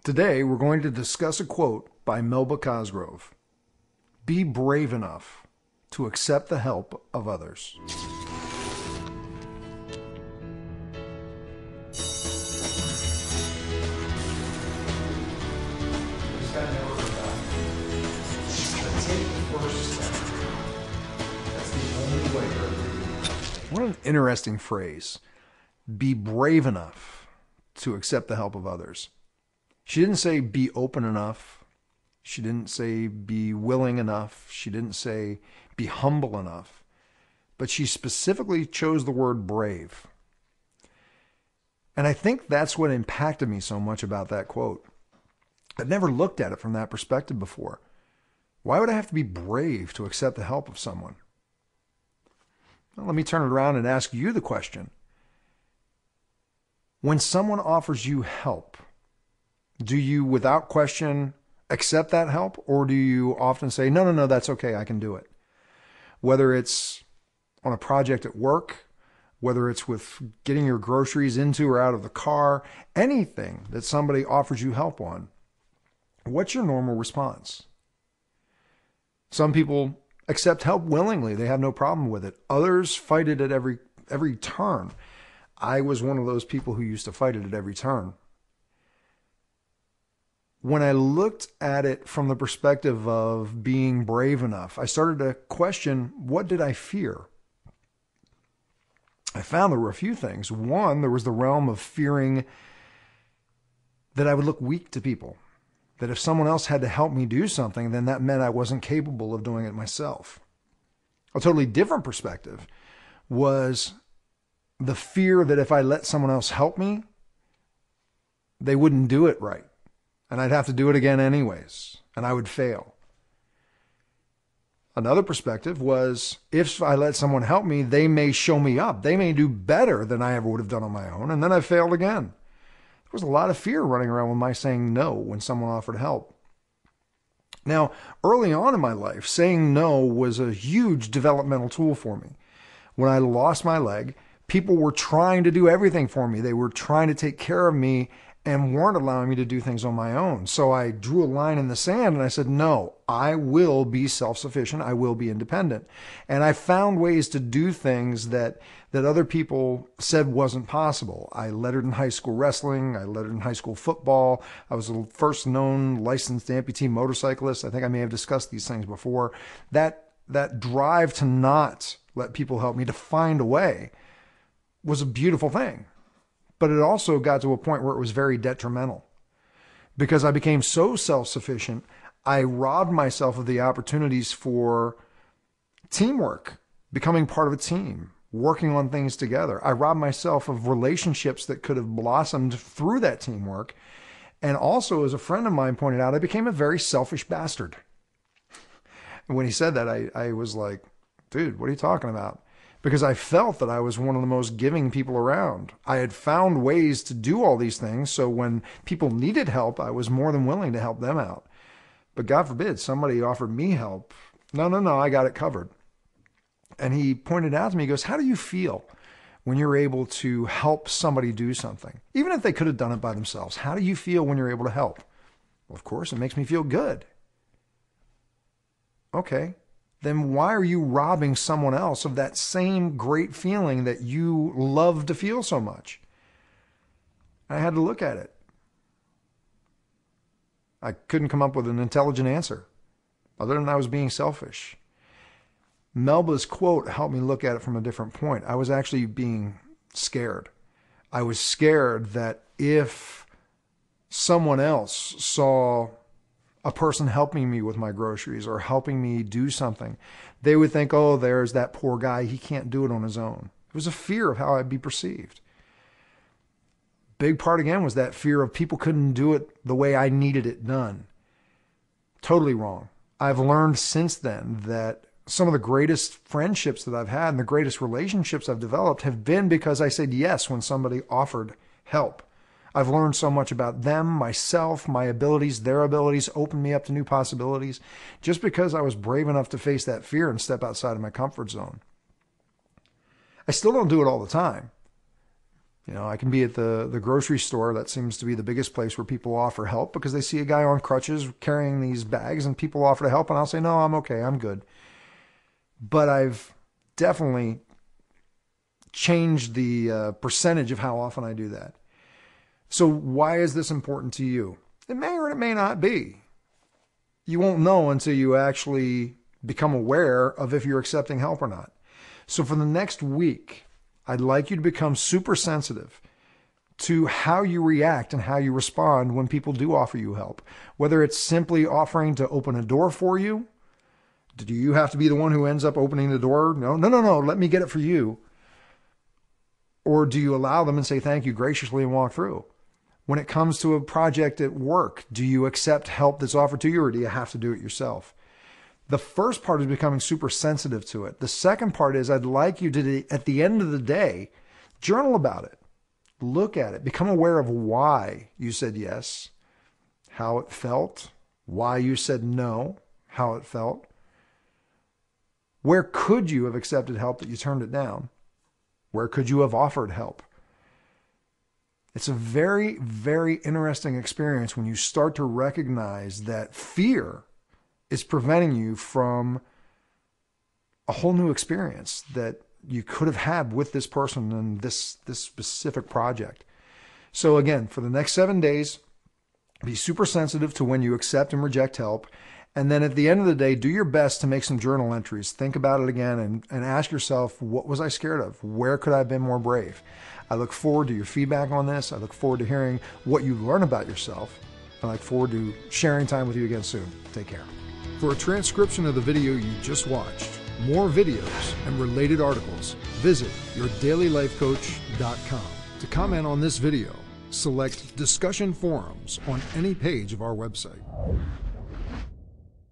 Today, we're going to discuss a quote by Melba Cosgrove. Be brave enough to accept the help of others. What an interesting phrase. Be brave enough to accept the help of others. She didn't say be open enough. She didn't say be willing enough. She didn't say be humble enough. But she specifically chose the word brave. And I think that's what impacted me so much about that quote. I'd never looked at it from that perspective before. Why would I have to be brave to accept the help of someone? Well, let me turn it around and ask you the question. When someone offers you help, do you, without question, accept that help? Or do you often say, no, that's okay, I can do it? Whether it's on a project at work, whether it's with getting your groceries into or out of the car, anything that somebody offers you help on, what's your normal response? Some people accept help willingly. They have no problem with it. Others fight it at every turn. I was one of those people who used to fight it at every turn. When I looked at it from the perspective of being brave enough, I started to question, what did I fear? I found there were a few things. One, there was the realm of fearing that I would look weak to people. That if someone else had to help me do something, then that meant I wasn't capable of doing it myself. A totally different perspective was the fear that if I let someone else help me, they wouldn't do it right. And I'd have to do it again anyways, and I would fail. Another perspective was, if I let someone help me, they may show me up. They may do better than I ever would have done on my own, and then I failed again. There was a lot of fear running around with my saying no when someone offered help. Now, early on in my life, saying no was a huge developmental tool for me. When I lost my leg, people were trying to do everything for me. They were trying to take care of me and weren't allowing me to do things on my own. So I drew a line in the sand and I said, no, I will be self-sufficient. I will be independent. And I found ways to do things that other people said wasn't possible. I lettered in high school wrestling. I lettered in high school football. I was the first known licensed amputee motorcyclist. I think I may have discussed these things before. That drive to not let people help me, to find a way, was a beautiful thing. But it also got to a point where it was very detrimental. Because I became so self-sufficient, I robbed myself of the opportunities for teamwork, becoming part of a team, working on things together. I robbed myself of relationships that could have blossomed through that teamwork. And also, as a friend of mine pointed out, I became a very selfish bastard. And when he said that, I was like, dude, what are you talking about? Because I felt that I was one of the most giving people around. I had found ways to do all these things, so when people needed help, I was more than willing to help them out. But God forbid, somebody offered me help. No, I got it covered. And he pointed out to me, he goes, how do you feel when you're able to help somebody do something? Even if they could have done it by themselves, how do you feel when you're able to help? Well, of course, it makes me feel good. Okay. Then why are you robbing someone else of that same great feeling that you love to feel so much? I had to look at it. I couldn't come up with an intelligent answer other than I was being selfish. Melba's quote helped me look at it from a different point. I was actually being scared. I was scared that if someone else saw a person helping me with my groceries or helping me do something, they would think, oh, there's that poor guy. He can't do it on his own. It was a fear of how I'd be perceived. Big part, again, was that fear of people couldn't do it the way I needed it done. Totally wrong. I've learned since then that some of the greatest friendships that I've had and the greatest relationships I've developed have been because I said yes when somebody offered help. I've learned so much about them, myself, my abilities, their abilities, opened me up to new possibilities, just because I was brave enough to face that fear and step outside of my comfort zone. I still don't do it all the time. You know, I can be at the grocery store. That seems to be the biggest place where people offer help because they see a guy on crutches carrying these bags and people offer to help. And I'll say, no, I'm okay. I'm good. But I've definitely changed the percentage of how often I do that. So why is this important to you? It may or it may not be. You won't know until you actually become aware of if you're accepting help or not. So for the next week, I'd like you to become super sensitive to how you react and how you respond when people do offer you help. Whether it's simply offering to open a door for you. Do you have to be the one who ends up opening the door? No, let me get it for you. Or do you allow them and say thank you graciously and walk through? When it comes to a project at work, do you accept help that's offered to you or do you have to do it yourself? The first part is becoming super sensitive to it. The second part is I'd like you to, at the end of the day, journal about it. Look at it. Become aware of why you said yes, how it felt, why you said no, how it felt. Where could you have accepted help that you turned it down? Where could you have offered help? It's a very, very interesting experience when you start to recognize that fear is preventing you from a whole new experience that you could have had with this person and this specific project. So again, for the next 7 days, be super sensitive to when you accept and reject help. And then at the end of the day, do your best to make some journal entries. Think about it again and ask yourself, what was I scared of? Where could I have been more brave? I look forward to your feedback on this. I look forward to hearing what you learn about yourself. I look forward to sharing time with you again soon. Take care. For a transcription of the video you just watched, more videos, and related articles, visit yourdailylifecoach.com. To comment on this video, select Discussion Forums on any page of our website.